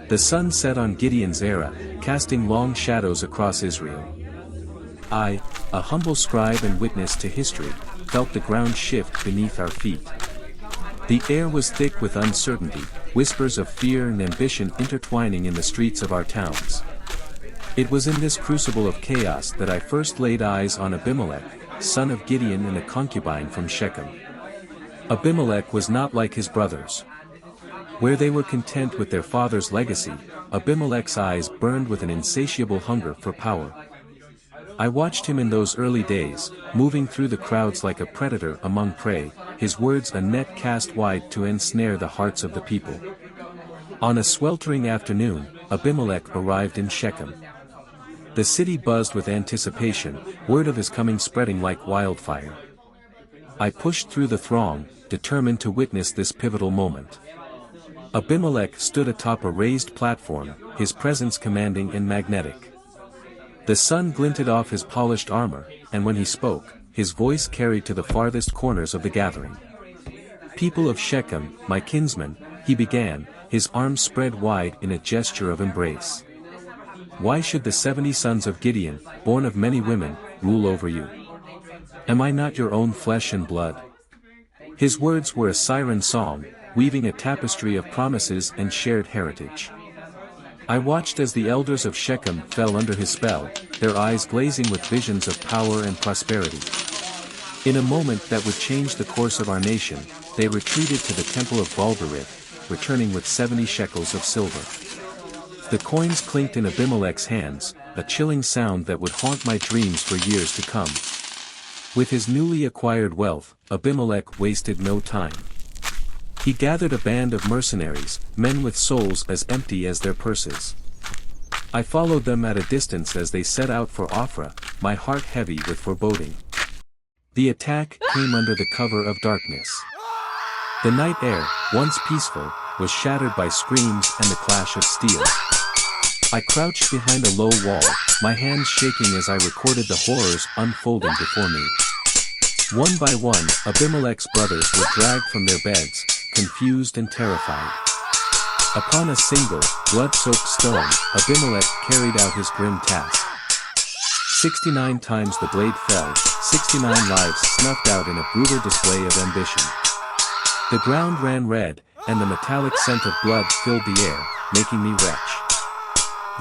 The sun set on Gideon's era, casting long shadows across Israel. I, a humble scribe and witness to history, felt the ground shift beneath our feet. The air was thick with uncertainty, whispers of fear and ambition intertwining in the streets of our towns. It was in this crucible of chaos that I first laid eyes on Abimelech, son of Gideon and a concubine from Shechem. Abimelech was not like his brothers. Where they were content with their father's legacy, Abimelech's eyes burned with an insatiable hunger for power. I watched him in those early days, moving through the crowds like a predator among prey, his words a net cast wide to ensnare the hearts of the people. On a sweltering afternoon, Abimelech arrived in Shechem. The city buzzed with anticipation, word of his coming spreading like wildfire. I pushed through the throng, determined to witness this pivotal moment. Abimelech stood atop a raised platform, his presence commanding and magnetic. The sun glinted off his polished armor, and when he spoke, his voice carried to the farthest corners of the gathering. "People of Shechem, my kinsmen," he began, his arms spread wide in a gesture of embrace. "Why should the 70 sons of Gideon, born of many women, rule over you? Am I not your own flesh and blood?" His words were a siren song, weaving a tapestry of promises and shared heritage. I watched as the elders of Shechem fell under his spell, their eyes glazing with visions of power and prosperity. In a moment that would change the course of our nation, they retreated to the temple of Balderith, returning with 70 shekels of silver. The coins clinked in Abimelech's hands, a chilling sound that would haunt my dreams for years to come. With his newly acquired wealth, Abimelech wasted no time. He gathered a band of mercenaries, men with souls as empty as their purses. I followed them at a distance as they set out for Ophrah, my heart heavy with foreboding. The attack came under the cover of darkness. The night air, once peaceful, was shattered by screams and the clash of steel. I crouched behind a low wall, my hands shaking as I recorded the horrors unfolding before me. One by one, Abimelech's brothers were dragged from their beds, confused and terrified. Upon a single, blood-soaked stone, Abimelech carried out his grim task. 69 times the blade fell, 69 lives snuffed out in a brutal display of ambition. The ground ran red, and the metallic scent of blood filled the air, making me retch.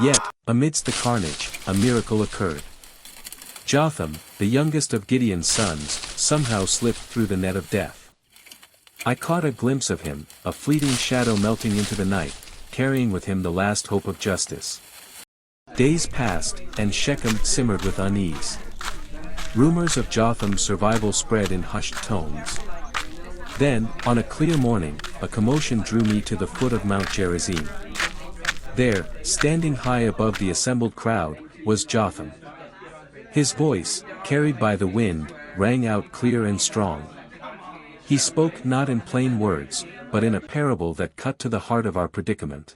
Yet, amidst the carnage, a miracle occurred. Jotham, the youngest of Gideon's sons, somehow slipped through the net of death. I caught a glimpse of him, a fleeting shadow melting into the night, carrying with him the last hope of justice. Days passed, and Shechem simmered with unease. Rumors of Jotham's survival spread in hushed tones. Then, on a clear morning, a commotion drew me to the foot of Mount Gerizim. There, standing high above the assembled crowd, was Jotham. His voice, carried by the wind, rang out clear and strong. He spoke not in plain words, but in a parable that cut to the heart of our predicament.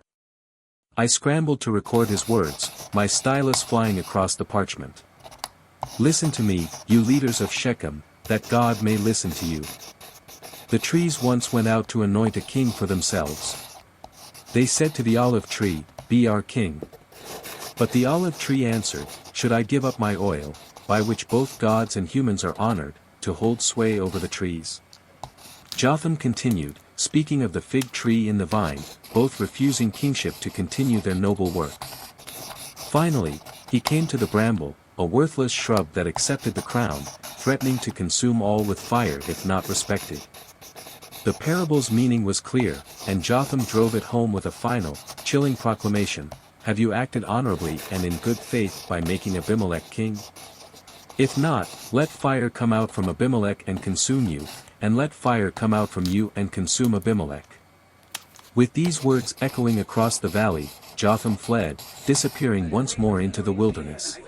I scrambled to record his words, my stylus flying across the parchment. "Listen to me, you leaders of Shechem, that God may listen to you. The trees once went out to anoint a king for themselves. They said to the olive tree, 'Be our king.' But the olive tree answered, 'Should I give up my oil, by which both gods and humans are honored, to hold sway over the trees?' Jotham continued, speaking of the fig tree and the vine, both refusing kingship to continue their noble work. Finally, he came to the bramble, a worthless shrub that accepted the crown, threatening to consume all with fire if not respected. The parable's meaning was clear, and Jotham drove it home with a final, chilling proclamation: "Have you acted honorably and in good faith by making Abimelech king? If not, let fire come out from Abimelech and consume you, and let fire come out from you and consume Abimelech." With these words echoing across the valley, Jotham fled, disappearing once more into the wilderness.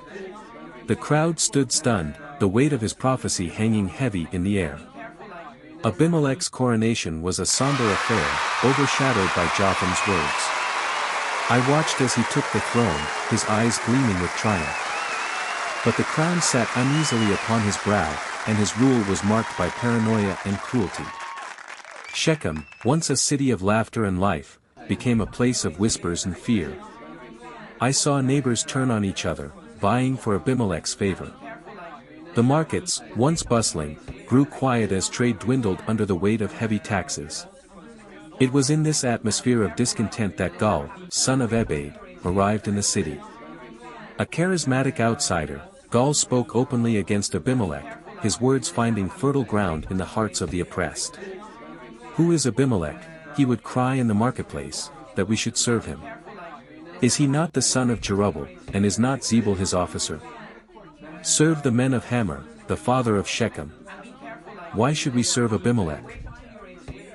The crowd stood stunned, the weight of his prophecy hanging heavy in the air. Abimelech's coronation was a somber affair, overshadowed by Jotham's words. I watched as he took the throne, his eyes gleaming with triumph. But the crown sat uneasily upon his brow, and his rule was marked by paranoia and cruelty. Shechem, once a city of laughter and life, became a place of whispers and fear. I saw neighbors turn on each other, vying for Abimelech's favor. The markets, once bustling, grew quiet as trade dwindled under the weight of heavy taxes. It was in this atmosphere of discontent that Gaal, son of Ebed, arrived in the city. A charismatic outsider, Gaal spoke openly against Abimelech, his words finding fertile ground in the hearts of the oppressed. "Who is Abimelech," he would cry in the marketplace, "that we should serve him? Is he not the son of Jerubbaal, and is not Zebul his officer? Serve the men of Hamor, the father of Shechem. Why should we serve Abimelech?"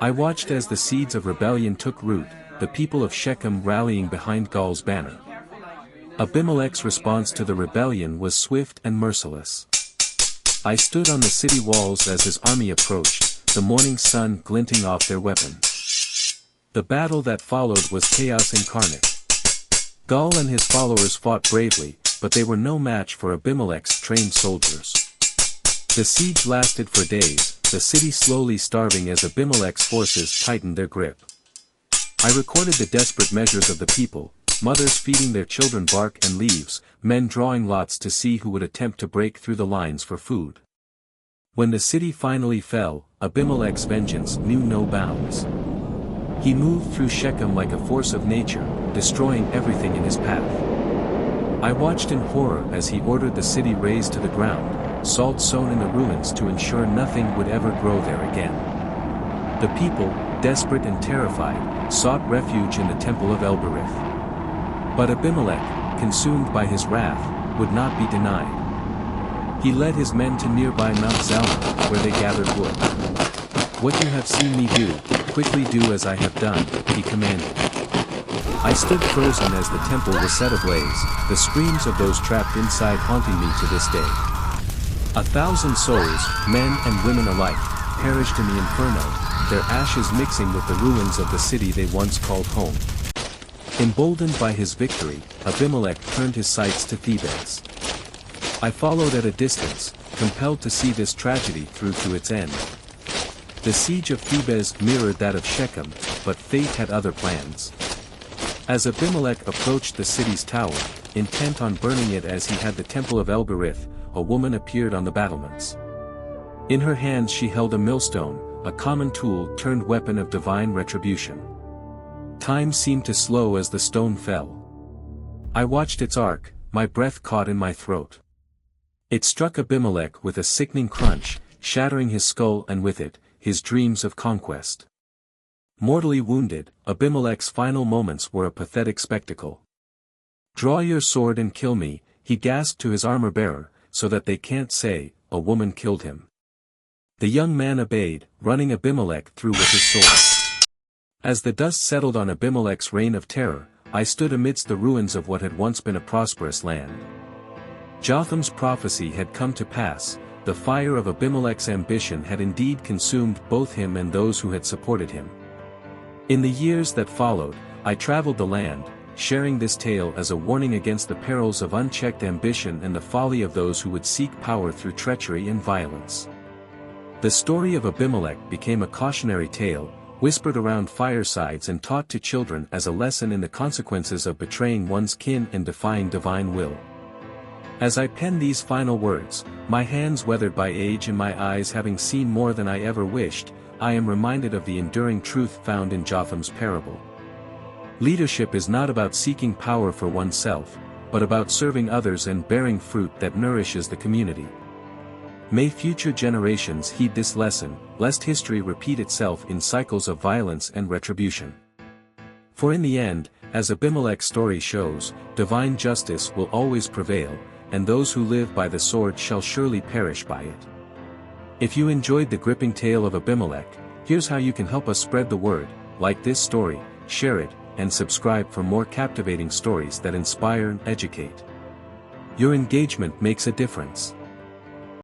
I watched as the seeds of rebellion took root, the people of Shechem rallying behind Gaal's banner. Abimelech's response to the rebellion was swift and merciless. I stood on the city walls as his army approached, the morning sun glinting off their weapons. The battle that followed was chaos incarnate. Gaal and his followers fought bravely, but they were no match for Abimelech's trained soldiers. The siege lasted for days, the city slowly starving as Abimelech's forces tightened their grip. I recorded the desperate measures of the people, mothers feeding their children bark and leaves, men drawing lots to see who would attempt to break through the lines for food. When the city finally fell, Abimelech's vengeance knew no bounds. He moved through Shechem like a force of nature, destroying everything in his path. I watched in horror as he ordered the city razed to the ground, salt sown in the ruins to ensure nothing would ever grow there again. The people, desperate and terrified, sought refuge in the temple of El-Berith. But Abimelech, consumed by his wrath, would not be denied. He led his men to nearby Mount Zalmon, where they gathered wood. "What you have seen me do, quickly do as I have done," he commanded. I stood frozen as the temple was set ablaze, the screams of those trapped inside haunting me to this day. 1,000 souls, men and women alike, perished in the inferno, their ashes mixing with the ruins of the city they once called home. Emboldened by his victory, Abimelech turned his sights to Thebes. I followed at a distance, compelled to see this tragedy through to its end. The siege of Thebes mirrored that of Shechem, but fate had other plans. As Abimelech approached the city's tower, intent on burning it as he had the temple of El-Berith, a woman appeared on the battlements. In her hands she held a millstone, a common tool turned weapon of divine retribution. Time seemed to slow as the stone fell. I watched its arc, my breath caught in my throat. It struck Abimelech with a sickening crunch, shattering his skull and with it, his dreams of conquest. Mortally wounded, Abimelech's final moments were a pathetic spectacle. "Draw your sword and kill me," he gasped to his armor-bearer, "so that they can't say, a woman killed him." The young man obeyed, running Abimelech through with his sword. As the dust settled on Abimelech's reign of terror, I stood amidst the ruins of what had once been a prosperous land. Jotham's prophecy had come to pass, the fire of Abimelech's ambition had indeed consumed both him and those who had supported him. In the years that followed, I traveled the land, sharing this tale as a warning against the perils of unchecked ambition and the folly of those who would seek power through treachery and violence. The story of Abimelech became a cautionary tale, whispered around firesides and taught to children as a lesson in the consequences of betraying one's kin and defying divine will. As I pen these final words, my hands weathered by age and my eyes having seen more than I ever wished, I am reminded of the enduring truth found in Jotham's parable. Leadership is not about seeking power for oneself, but about serving others and bearing fruit that nourishes the community. May future generations heed this lesson, lest history repeat itself in cycles of violence and retribution. For in the end, as Abimelech's story shows, divine justice will always prevail, and those who live by the sword shall surely perish by it. If you enjoyed the gripping tale of Abimelech, here's how you can help us spread the word: like this story, share it, and subscribe for more captivating stories that inspire and educate. Your engagement makes a difference.